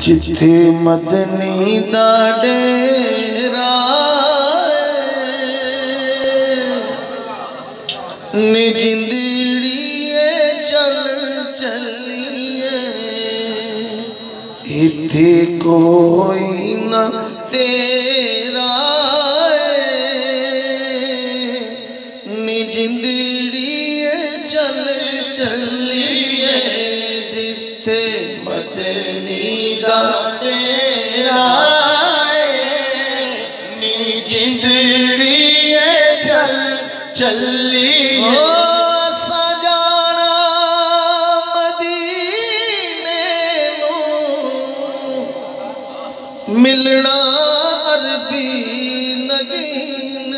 जिथे मदनी दा डेरा नी जिंदड़िए चल चलिए इथे कोई ना तेरा नी जिंदड़िए चल चलिए जिथे मदनी दा डेरा नी जिंदड़िए चल चलिए सजाना मदीने नूं मिलना अरबी नगीन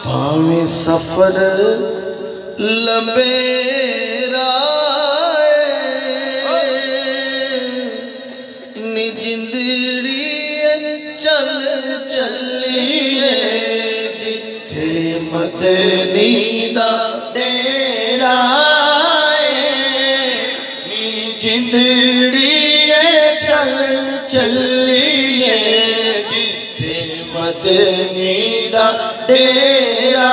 भावें सफर लंबेरा नी जिंदड़िए चल चलिए जिथे मदनी दा डेरा नी जिंदड़िए चल चलिए जिथे मदनी दा डेरा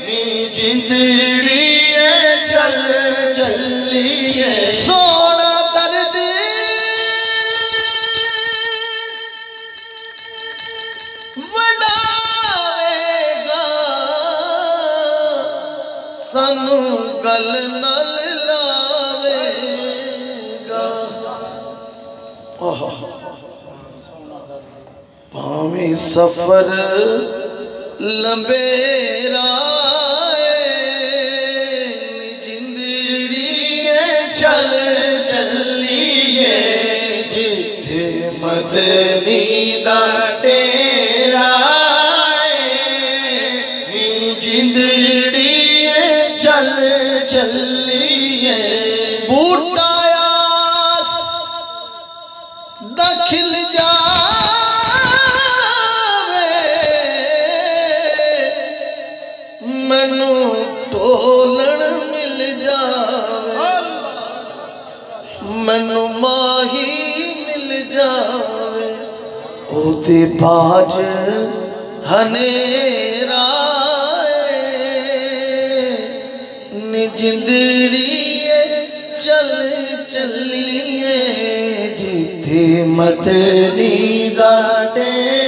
नी जिंदड़िए चल चलिए सोना दर्द वडावेगा सानू गल नाल लावेगा भावें सफर लंबेरा जिंदड़िए चल चलिए जिथे मदनी दा डेरा जिंदड़िए चल चलिए बूटा आस दखिल जावे मैनू टोलन मिल जावे मैनू माही मिल जावे ओदे बाज हनेरा नी जिंदड़िए चल चलिए जिथे मदनी दा डेरा।